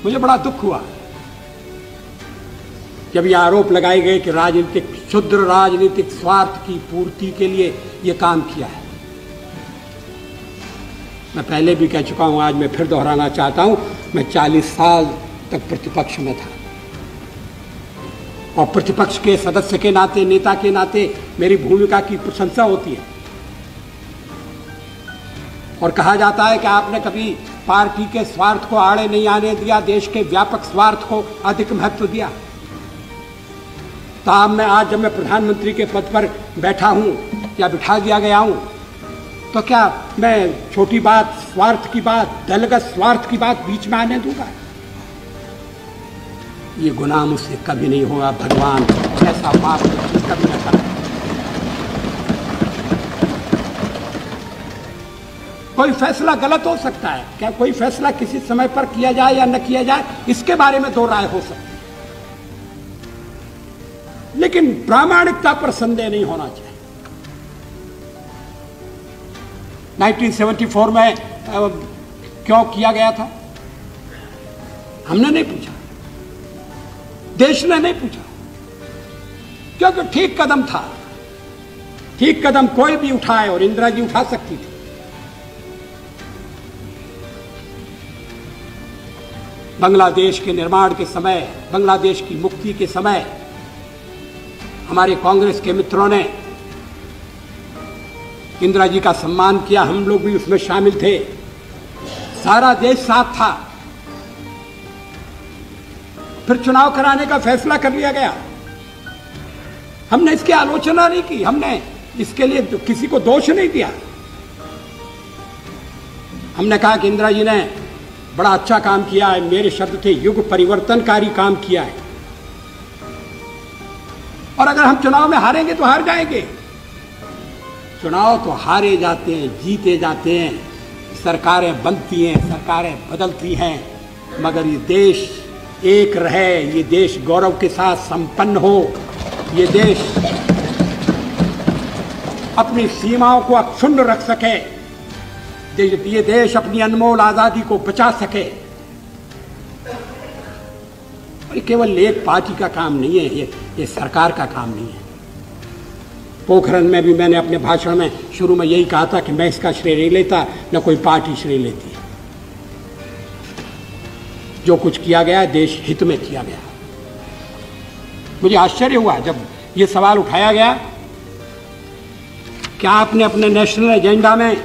मुझे बड़ा दुख हुआ जब ये आरोप लगाए गए कि राजनीतिक क्षुद्र राजनीतिक स्वार्थ की पूर्ति के लिए ये काम किया है। मैं पहले भी कह चुका हूं, आज मैं फिर दोहराना चाहता हूं, मैं 40 साल तक प्रतिपक्ष में था और प्रतिपक्ष के सदस्य के नाते, नेता के नाते मेरी भूमिका की प्रशंसा होती है और कहा जाता है कि आपने कभी पार्टी के स्वार्थ को आड़े नहीं आने दिया, देश के व्यापक स्वार्थ को अधिक महत्व दिया। तो अब मैं आज जब मैं प्रधानमंत्री के पद पर बैठा हूं या बिठा दिया गया हूं, तो क्या मैं छोटी बात, स्वार्थ की बात, दलगत स्वार्थ की बात बीच में आने दूंगा? ये गुनाह मुझसे कभी नहीं होगा। भगवान ऐसा पाप कभी न करे। कोई फैसला गलत हो सकता है, क्या कोई फैसला किसी समय पर किया जाए या न किया जाए, इसके बारे में दो राय हो सकती है, लेकिन प्रामाणिकता पर संदेह नहीं होना चाहिए। 1974 में क्यों किया गया था, हमने नहीं पूछा, देश ने नहीं पूछा, क्योंकि ठीक कदम था। ठीक कदम कोई भी उठाए और इंदिरा जी उठा सकती थी। बांग्लादेश के निर्माण के समय, बांग्लादेश की मुक्ति के समय हमारे कांग्रेस के मित्रों ने इंदिरा जी का सम्मान किया, हम लोग भी उसमें शामिल थे, सारा देश साथ था। फिर चुनाव कराने का फैसला कर लिया गया। हमने इसकी आलोचना नहीं की, हमने इसके लिए किसी को दोष नहीं दिया। हमने कहा कि इंदिरा जी ने बड़ा अच्छा काम किया है, मेरे शब्द थे युग परिवर्तनकारी काम किया है, और अगर हम चुनाव में हारेंगे तो हार जाएंगे। चुनाव तो हारे जाते हैं, जीते जाते हैं, सरकारें बनती हैं, सरकारें बदलती हैं, मगर ये देश एक रहे, ये देश गौरव के साथ संपन्न हो, ये देश अपनी सीमाओं को अक्षुण्ण रख सके, ये देश अपनी अनमोल आजादी को बचा सके। और केवल एक पार्टी का काम नहीं है, ये सरकार का काम नहीं है। पोखरण में भी मैंने अपने भाषण में शुरू में यही कहा था कि मैं इसका श्रेय नहीं लेता, न कोई पार्टी श्रेय लेती है। जो कुछ किया गया देश हित में किया गया। मुझे आश्चर्य हुआ जब ये सवाल उठाया गया, क्या आपने अपने नेशनल एजेंडा में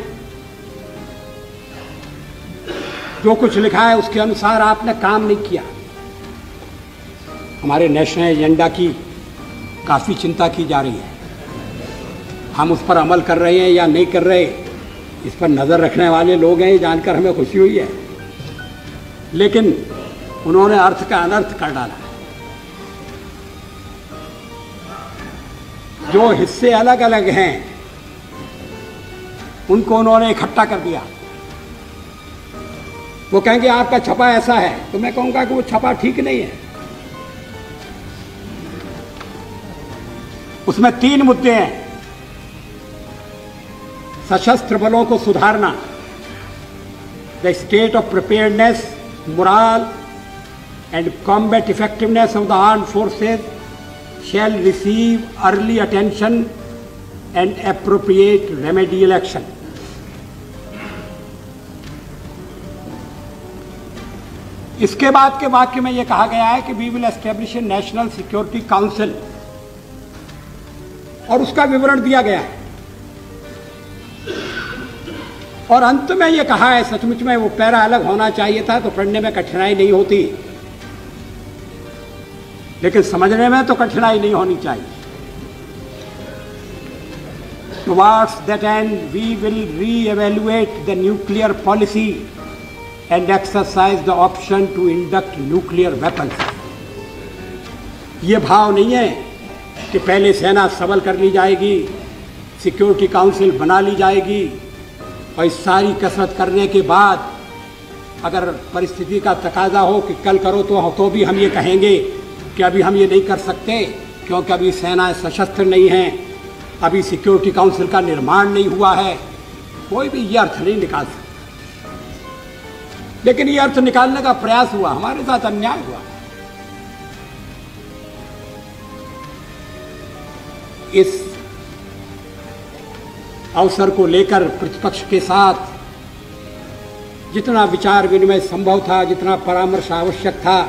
जो कुछ लिखा है उसके अनुसार आपने काम नहीं किया। हमारे नेशनल एजेंडा की काफ़ी चिंता की जा रही है, हम उस पर अमल कर रहे हैं या नहीं कर रहे, इस पर नज़र रखने वाले लोग हैं, ये जानकर हमें खुशी हुई है। लेकिन उन्होंने अर्थ का अनर्थ कर डाला। जो हिस्से अलग अलग हैं उनको उन्होंने इकट्ठा कर दिया। वो कहेंगे आपका छपा ऐसा है, तो मैं कहूंगा कि वो छपा ठीक नहीं है। उसमें 3 मुद्दे हैं। सशस्त्र बलों को सुधारना, the state of preparedness, moral and combat effectiveness of the armed forces shall receive early attention and appropriate remedial action. इसके बाद के वाक्य में यह कहा गया है कि we will establish a national security council, और उसका विवरण दिया गया है। और अंत में यह कहा है, सचमुच में वो पैरा अलग होना चाहिए था तो पढ़ने में कठिनाई नहीं होती, लेकिन समझने में तो कठिनाई नहीं होनी चाहिए। Towards that end, we will re-evaluate the nuclear policy and exercise the option to induct nuclear weapons. ये भाव नहीं है कि पहले सेना सबल कर ली जाएगी, सिक्योरिटी काउंसिल बना ली जाएगी, और इस सारी कसरत करने के बाद अगर परिस्थिति का तकाजा हो कि कल करो तो भी हम ये कहेंगे कि अभी हम ये नहीं कर सकते क्योंकि अभी सेनाएं सशस्त्र नहीं हैं, अभी सिक्योरिटी काउंसिल का निर्माण नहीं हुआ है। कोई भी ये अर्थ नहीं निकाल सकता। लेकिन ये अर्थ निकालने का प्रयास हुआ, हमारे साथ अन्याय हुआ। इस अवसर को लेकर प्रतिपक्ष के साथ जितना विचार विनिमय संभव था, जितना परामर्श आवश्यक था,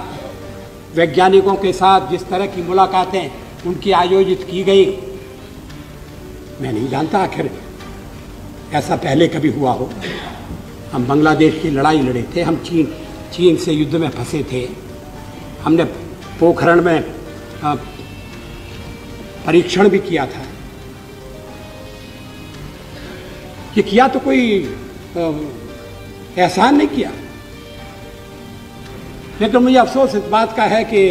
वैज्ञानिकों के साथ जिस तरह की मुलाकातें उनकी आयोजित की गई, मैं नहीं जानता आखिर ऐसा पहले कभी हुआ हो। हम बांग्लादेश की लड़ाई लड़े थे, हम चीन से युद्ध में फंसे थे, हमने पोखरण में परीक्षण भी किया था। ये किया तो कोई एहसान नहीं किया, लेकिन मुझे अफसोस इस बात का है कि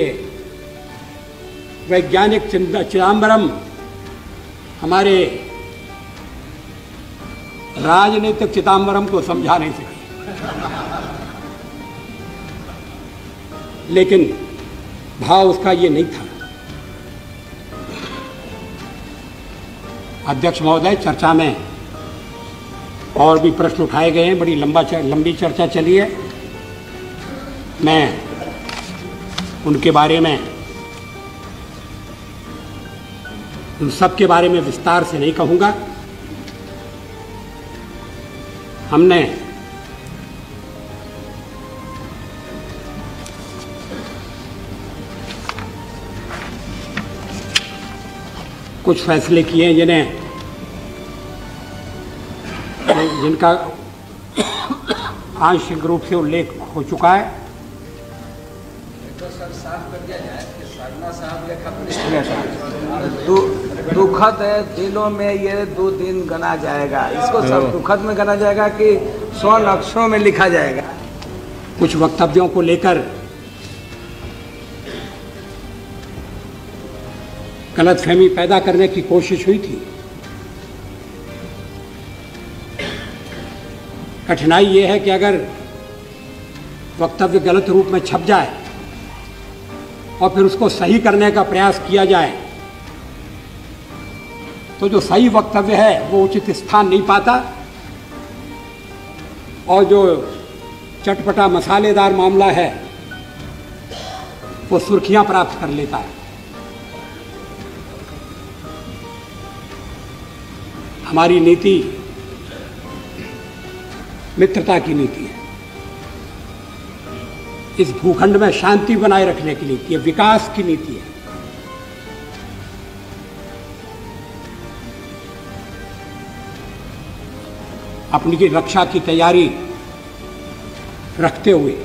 वैज्ञानिक चिदंबरम हमारे राजनीतिक चिदंबरम को समझा नहीं सके। लेकिन भाव उसका ये नहीं था। अध्यक्ष महोदय, चर्चा में और भी प्रश्न उठाए गए हैं, बड़ी लंबी चर्चा चली है। मैं उनके बारे में, उन सब के बारे में विस्तार से नहीं कहूंगा। हमने कुछ फैसले किए जिनका आंशिक रूप से उल्लेख हो चुका है। तो सर साफ कर दिया जाए कि शर्मा साहब दुखद है, दिलों में ये 2 दिन गना जाएगा। इसको सब दुखद में गना जाएगा कि स्वर्ण अक्षरों में लिखा जाएगा। कुछ वक्तव्यों को लेकर गलतफहमी पैदा करने की कोशिश हुई थी। कठिनाई यह है कि अगर वक्तव्य गलत रूप में छप जाए और फिर उसको सही करने का प्रयास किया जाए तो जो सही वक्तव्य है वो उचित स्थान नहीं पाता और जो चटपटा मसालेदार मामला है वो सुर्खियां प्राप्त कर लेता है। हमारी नीति मित्रता की नीति है, इस भूखंड में शांति बनाए रखने की नीति है, विकास की नीति है। अपनी की रक्षा की तैयारी रखते हुए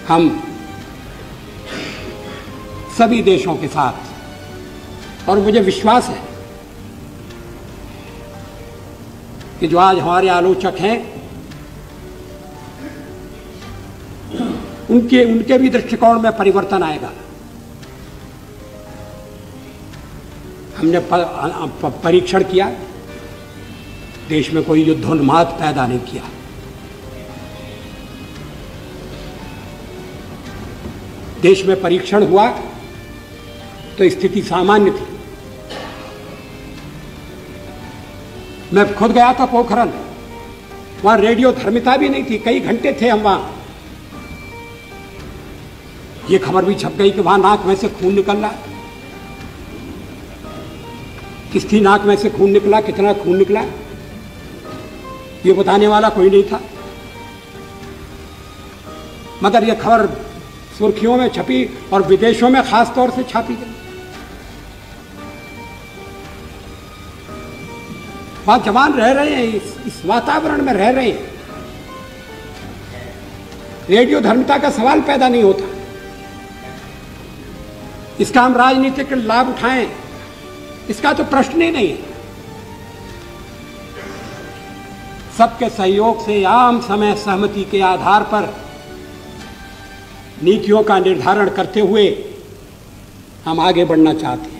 हम सभी देशों के साथ, और मुझे विश्वास है कि जो आज हमारे आलोचक हैं उनके भी दृष्टिकोण में परिवर्तन आएगा। हमने परीक्षण किया, देश में कोई युद्धोन्माद पैदा नहीं किया। देश में परीक्षण हुआ तो स्थिति सामान्य थी। मैं खुद गया था पोखरण, वहां रेडियो धर्मिता भी नहीं थी, कई घंटे थे हम वहां। ये खबर भी छप गई कि वहां नाक में से खून निकल रहा है। किसकी नाक में से खून निकला, कितना खून निकला, ये बताने वाला कोई नहीं था। मगर यह खबर सुर्खियों में छपी और विदेशों में खास तौर से छापी गई। वहां जवान रह रहे हैं, इस वातावरण में रह रहे हैं। रेडियो धर्मिता का सवाल पैदा नहीं होता। इसका हम राजनीतिक लाभ उठाएं, इसका तो प्रश्न ही नहीं है। सबके सहयोग से आम समय सहमति के आधार पर नीतियों का निर्धारण करते हुए हम आगे बढ़ना चाहते हैं।